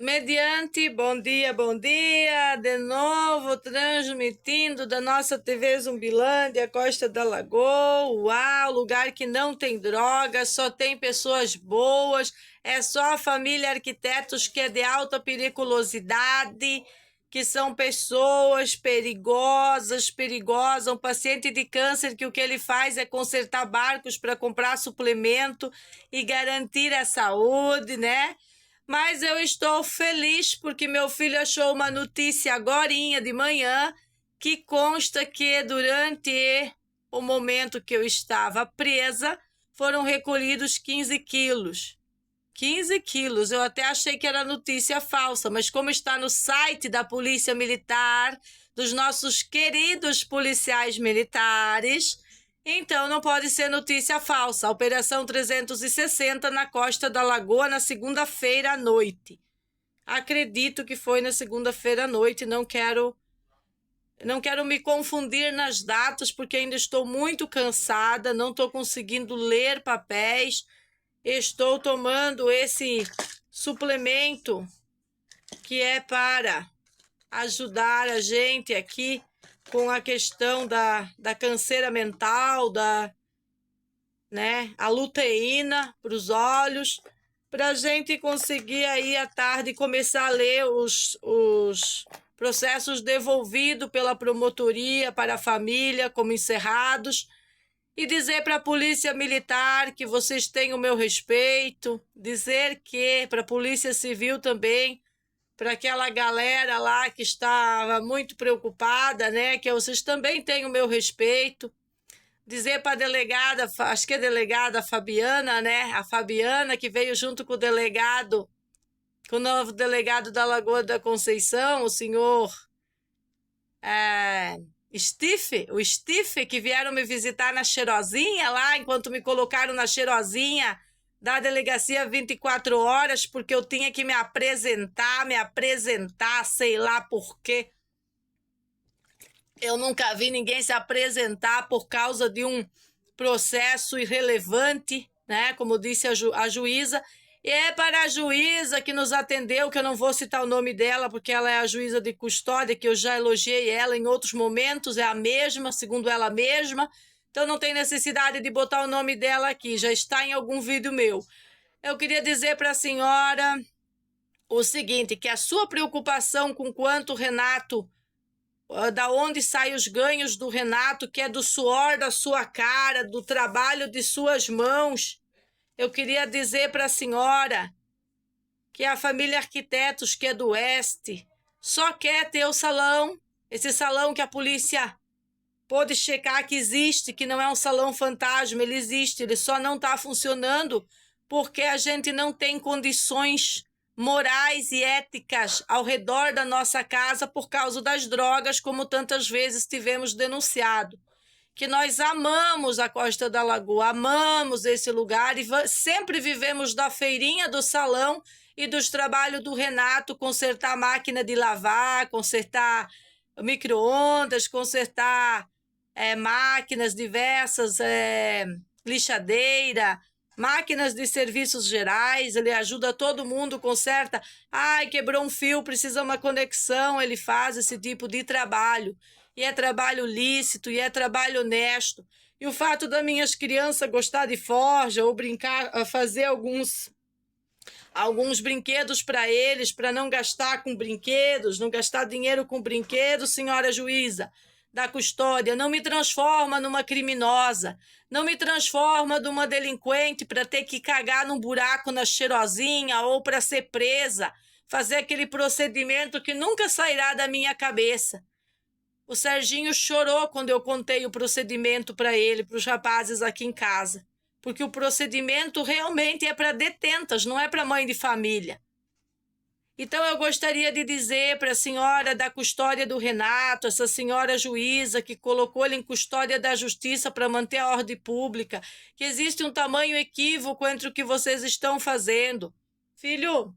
Mediante, bom dia, de novo transmitindo da nossa TV Zumbilândia, Costa da Lagoa, uau, lugar que não tem drogas, só tem pessoas boas, é só a família Arquitetos que é de alta periculosidade, que são pessoas perigosas, um paciente de câncer que o que ele faz é consertar barcos para comprar suplemento e garantir a saúde, né? Mas eu estou feliz porque meu filho achou uma notícia agorinha de manhã que consta que durante o momento que eu estava presa foram recolhidos 15 quilos. 15 quilos, eu até achei que era notícia falsa, mas como está no site da Polícia Militar, dos nossos queridos policiais militares, então não pode ser notícia falsa. Operação 360 na Costa da Lagoa na segunda-feira à noite. Acredito que foi na segunda-feira à noite, não quero me confundir nas datas, porque ainda estou muito cansada, não estou conseguindo ler papéis. Estou tomando esse suplemento que é para ajudar a gente aqui com a questão da canseira mental, a luteína para os olhos, para a gente conseguir aí à tarde começar a ler os processos devolvidos pela promotoria para a família como encerrados, e dizer para a Polícia Militar que vocês têm o meu respeito, dizer que para a Polícia Civil também, para aquela galera lá que estava muito preocupada, né, que vocês também têm o meu respeito, dizer para a delegada, acho que é a delegada Fabiana, né, a Fabiana que veio junto com o novo delegado da Lagoa da Conceição, o senhor o Stiff, que vieram me visitar na Cheirosinha lá, enquanto me colocaram na Cheirosinha da delegacia 24 horas, porque eu tinha que me apresentar, sei lá por quê. Eu nunca vi ninguém se apresentar por causa de um processo irrelevante, né? Como disse a juíza. E é para a juíza que nos atendeu, que eu não vou citar o nome dela, porque ela é a juíza de custódia, que eu já elogiei ela em outros momentos, é a mesma, segundo ela mesma. Então não tem necessidade de botar o nome dela aqui, já está em algum vídeo meu. Eu queria dizer para a senhora o seguinte, que a sua preocupação com quanto o Renato, da onde saem os ganhos do Renato, que é do suor da sua cara, do trabalho de suas mãos, eu queria dizer para a senhora que a família Arquitetos, que é do Oeste, só quer ter o salão, esse salão que a polícia pôde checar que existe, que não é um salão fantasma, ele existe, ele só não está funcionando porque a gente não tem condições morais e éticas ao redor da nossa casa por causa das drogas, como tantas vezes tivemos denunciado. Que nós amamos a Costa da Lagoa, amamos esse lugar e sempre vivemos da feirinha do salão e dos trabalhos do Renato, consertar máquina de lavar, consertar micro-ondas, consertar máquinas diversas, lixadeira, máquinas de serviços gerais, ele ajuda todo mundo, conserta, quebrou um fio, precisa uma conexão, ele faz esse tipo de trabalho. E é trabalho lícito, e é trabalho honesto. E o fato das minhas crianças gostar de forja ou brincar, fazer alguns brinquedos para eles, para não gastar com brinquedos, não gastar dinheiro com brinquedos, senhora juíza da custódia, não me transforma numa criminosa, não me transforma numa delinquente para ter que cagar num buraco na Cheirosinha ou para ser presa, fazer aquele procedimento que nunca sairá da minha cabeça. O Serginho chorou quando eu contei o procedimento para ele, para os rapazes aqui em casa. Porque o procedimento realmente é para detentas, não é para mãe de família. Então eu gostaria de dizer para a senhora da custódia do Renato, essa senhora juíza que colocou ele em custódia da justiça para manter a ordem pública, que existe um tamanho equívoco entre o que vocês estão fazendo. Filho,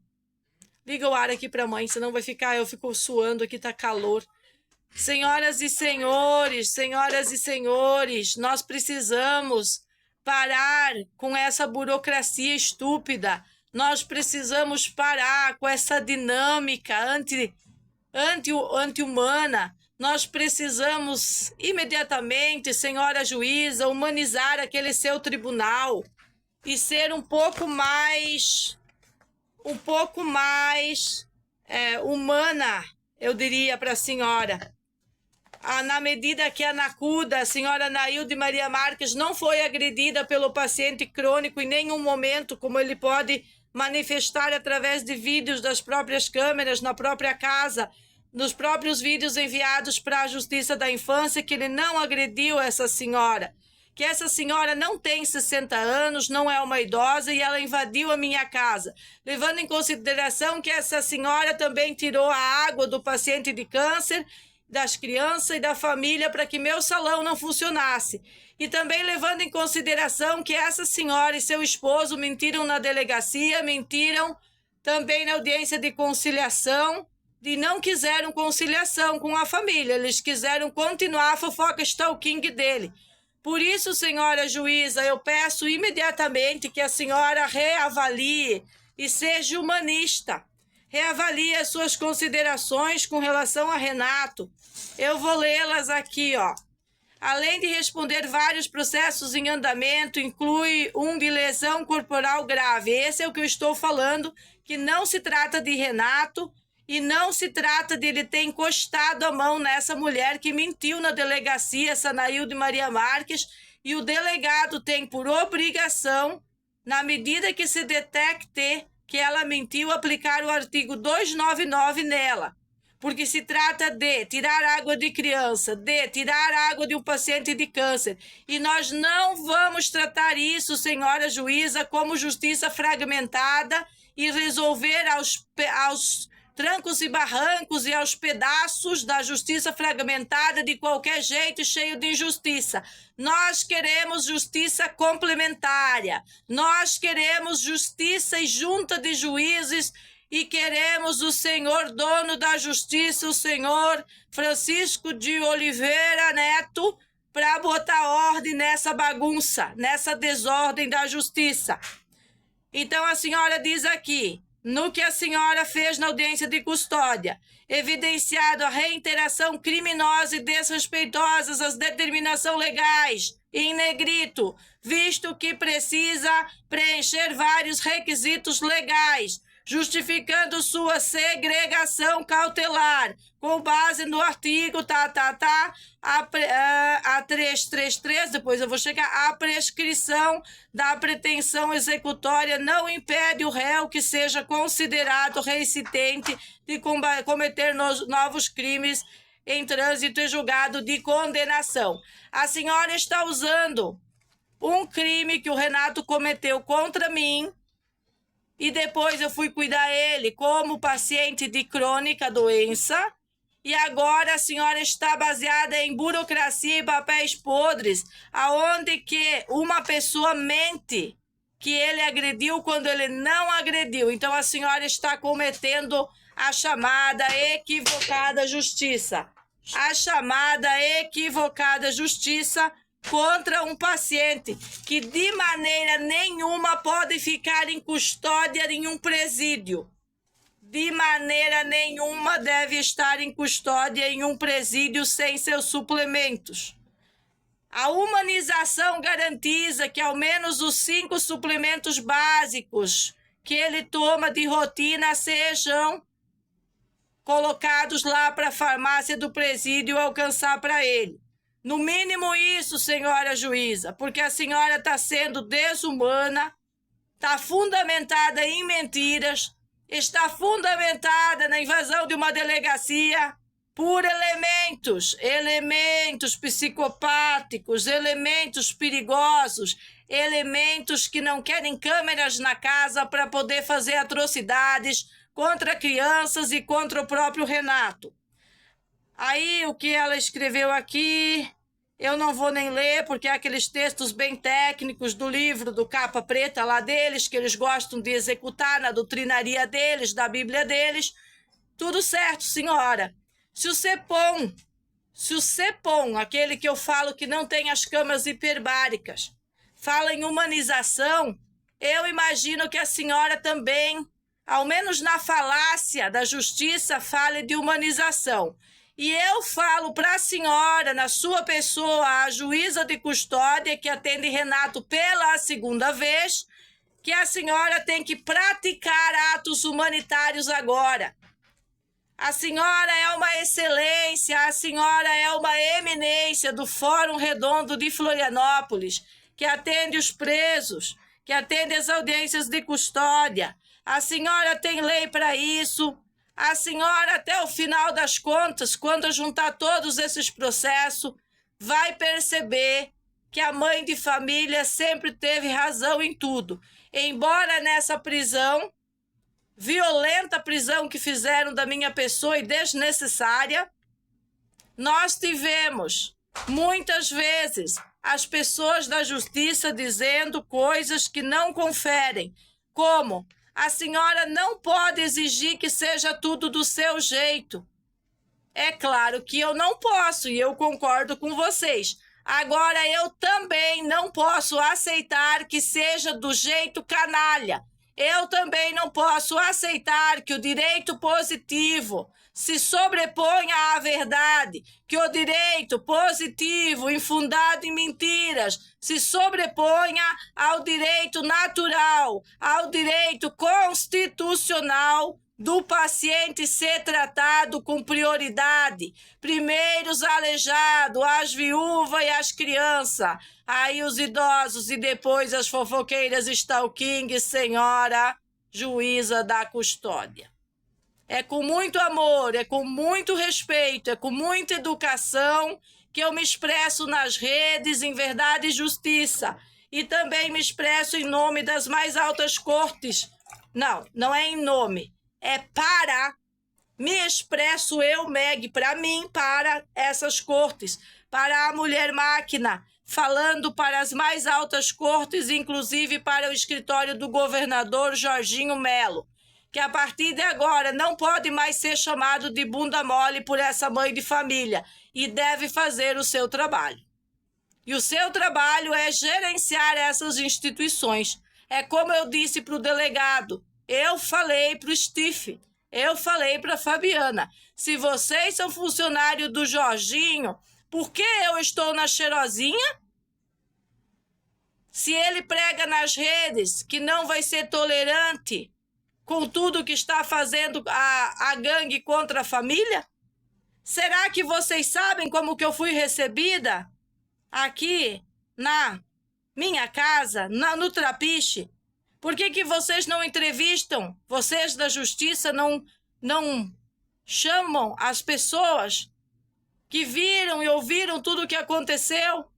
liga o ar aqui para a mãe, senão vai ficar, eu fico suando aqui, tá calor. Senhoras e senhores, nós precisamos parar com essa burocracia estúpida. Nós precisamos parar com essa dinâmica anti-humana. Nós precisamos imediatamente, senhora juíza, humanizar aquele seu tribunal e ser um pouco mais humana, eu diria para a senhora. Na medida que a Nacuda, a senhora Nailde Maria Marques, não foi agredida pelo paciente crônico em nenhum momento, como ele pode manifestar através de vídeos das próprias câmeras, na própria casa, nos próprios vídeos enviados para a Justiça da Infância, que ele não agrediu essa senhora. Que essa senhora não tem 60 anos, não é uma idosa e ela invadiu a minha casa, levando em consideração que essa senhora também tirou a água do paciente de câncer, das crianças e da família para que meu salão não funcionasse. E também levando em consideração que essa senhora e seu esposo mentiram na delegacia, mentiram também na audiência de conciliação, e não quiseram conciliação com a família, eles quiseram continuar a fofoca stalking dele. Por isso, senhora juíza, eu peço imediatamente que a senhora reavalie e seja humanista. Reavalie as suas considerações com relação a Renato. Eu vou lê-las aqui, ó. Além de responder vários processos em andamento, inclui um de lesão corporal grave. Esse é o que eu estou falando, que não se trata de Renato e não se trata de ele ter encostado a mão nessa mulher que mentiu na delegacia, essa Nailde Maria Marques, e o delegado tem por obrigação, na medida que se detecte que ela mentiu, aplicar o artigo 299 nela. Porque se trata de tirar água de criança, de tirar água de um paciente de câncer. E nós não vamos tratar isso, senhora juíza, como justiça fragmentada e resolver aos trancos e barrancos e aos pedaços da justiça fragmentada de qualquer jeito e cheio de injustiça. Nós queremos justiça complementária. Nós queremos justiça e junta de juízes e queremos o senhor dono da justiça, o senhor Francisco de Oliveira Neto, para botar ordem nessa bagunça, nessa desordem da justiça. Então a senhora diz aqui, no que a senhora fez na audiência de custódia, evidenciado a reiteração criminosa e desrespeitosas às determinações legais, em negrito, visto que precisa preencher vários requisitos legais, justificando sua segregação cautelar, com base no artigo, a 333, depois eu vou chegar, a prescrição da pretensão executória não impede o réu que seja considerado reincidente de cometer novos crimes em trânsito e julgado de condenação. A senhora está usando um crime que o Renato cometeu contra mim, e depois eu fui cuidar ele como paciente de crônica doença, e agora a senhora está baseada em burocracia e papéis podres, aonde que uma pessoa mente que ele agrediu quando ele não agrediu. Então a senhora está cometendo a chamada equivocada justiça. A chamada equivocada justiça contra um paciente que de maneira nenhuma pode ficar em custódia em um presídio. De maneira nenhuma deve estar em custódia em um presídio sem seus suplementos. A humanização garantiza que ao menos os 5 suplementos básicos que ele toma de rotina sejam colocados lá para a farmácia do presídio alcançar para ele. No mínimo isso, senhora juíza, porque a senhora está sendo desumana, está fundamentada em mentiras, está fundamentada na invasão de uma delegacia por elementos psicopáticos, elementos perigosos, elementos que não querem câmeras na casa para poder fazer atrocidades contra crianças e contra o próprio Renato. Aí o que ela escreveu aqui, eu não vou nem ler, porque é aqueles textos bem técnicos do livro do Capa Preta lá deles, que eles gostam de executar na doutrinaria deles, da Bíblia deles. Tudo certo, senhora. Se o CEPOM, aquele que eu falo que não tem as camas hiperbáricas, fala em humanização, eu imagino que a senhora também, ao menos na falácia da justiça, fale de humanização. E eu falo para a senhora, na sua pessoa, a juíza de custódia que atende Renato pela segunda vez, que a senhora tem que praticar atos humanitários agora. A senhora é uma excelência, a senhora é uma eminência do Fórum Redondo de Florianópolis, que atende os presos, que atende as audiências de custódia. A senhora tem lei para isso. A senhora, até o final das contas, quando juntar todos esses processos, vai perceber que a mãe de família sempre teve razão em tudo. Embora nessa prisão, violenta prisão que fizeram da minha pessoa e desnecessária, nós tivemos, muitas vezes, as pessoas da justiça dizendo coisas que não conferem, como: a senhora não pode exigir que seja tudo do seu jeito. É claro que eu não posso, e eu concordo com vocês. Agora, eu também não posso aceitar que seja do jeito canalha. Eu também não posso aceitar que o direito positivo se sobreponha à verdade, que o direito positivo, infundado em mentiras, se sobreponha ao direito natural, ao direito constitucional do paciente ser tratado com prioridade. Primeiro os aleijados, as viúvas e as crianças, aí os idosos e depois as fofoqueiras stalking, senhora juíza da custódia. É com muito amor, é com muito respeito, é com muita educação que eu me expresso nas redes em verdade e justiça. E também me expresso em nome das mais altas cortes. Não é em nome. É para, me expresso eu, Meg, para mim, para essas cortes, para a Mulher Máquina, falando para as mais altas cortes, inclusive para o escritório do governador Jorginho Melo, que a partir de agora não pode mais ser chamado de bunda mole por essa mãe de família e deve fazer o seu trabalho. E o seu trabalho é gerenciar essas instituições. É como eu disse para o delegado, eu falei para o Steve, eu falei para a Fabiana, se vocês são funcionários do Jorginho, por que eu estou na cheirosinha? Se ele prega nas redes que não vai ser tolerante com tudo que está fazendo a gangue contra a família? Será que vocês sabem como que eu fui recebida aqui na minha casa, no Trapiche? Por que vocês não entrevistam? Vocês da justiça não chamam as pessoas que viram e ouviram tudo o que aconteceu?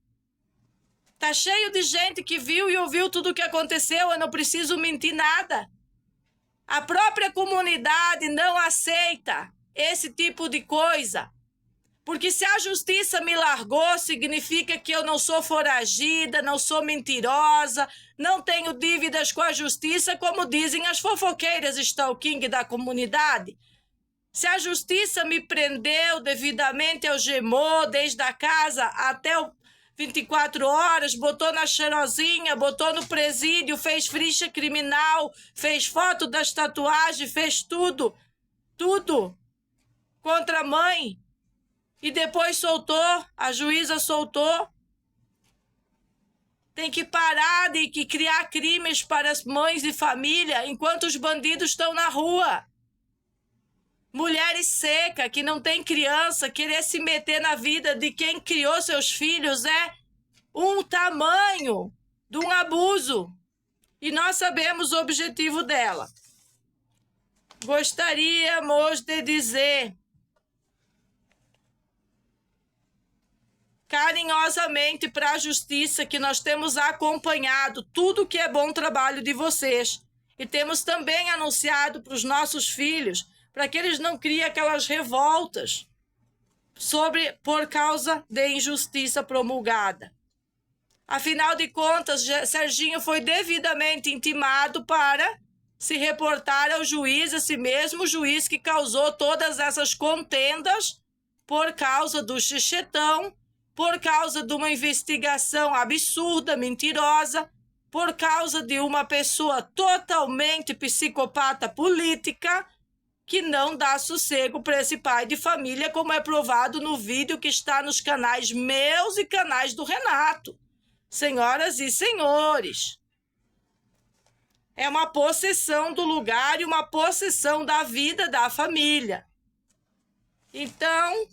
Tá cheio de gente que viu e ouviu tudo o que aconteceu, eu não preciso mentir nada. A própria comunidade não aceita esse tipo de coisa. Porque se a justiça me largou, significa que eu não sou foragida, não sou mentirosa, não tenho dívidas com a justiça, como dizem as fofoqueiras stalking da comunidade. Se a justiça me prendeu devidamente, algemou desde a casa até o 24 horas, botou na cheirosinha, botou no presídio, fez ficha criminal, fez foto das tatuagens, fez tudo contra a mãe. E depois soltou, a juíza soltou. Tem que parar de criar crimes para as mães e família enquanto os bandidos estão na rua. Mulheres secas, que não tem criança, querer se meter na vida de quem criou seus filhos é um tamanho de um abuso. E nós sabemos o objetivo dela. Gostaríamos de dizer carinhosamente para a justiça que nós temos acompanhado tudo que é bom trabalho de vocês. E temos também anunciado para os nossos filhos, para que eles não criem aquelas revoltas por causa de injustiça promulgada. Afinal de contas, Serginho foi devidamente intimado para se reportar ao juiz, esse mesmo juiz que causou todas essas contendas por causa do xixetão, por causa de uma investigação absurda, mentirosa, por causa de uma pessoa totalmente psicopata política que não dá sossego para esse pai de família, como é provado no vídeo que está nos canais meus e canais do Renato. Senhoras e senhores, é uma possessão do lugar e uma possessão da vida da família. Então,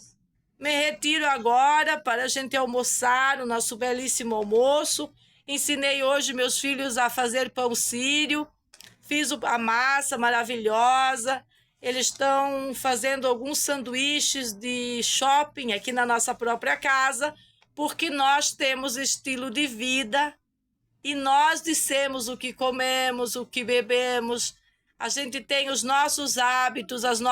me retiro agora para a gente almoçar o nosso belíssimo almoço. Ensinei hoje meus filhos a fazer pão sírio, fiz a massa maravilhosa. Eles estão fazendo alguns sanduíches de shopping aqui na nossa própria casa, porque nós temos estilo de vida e nós dissemos o que comemos, o que bebemos. A gente tem os nossos hábitos, as nossas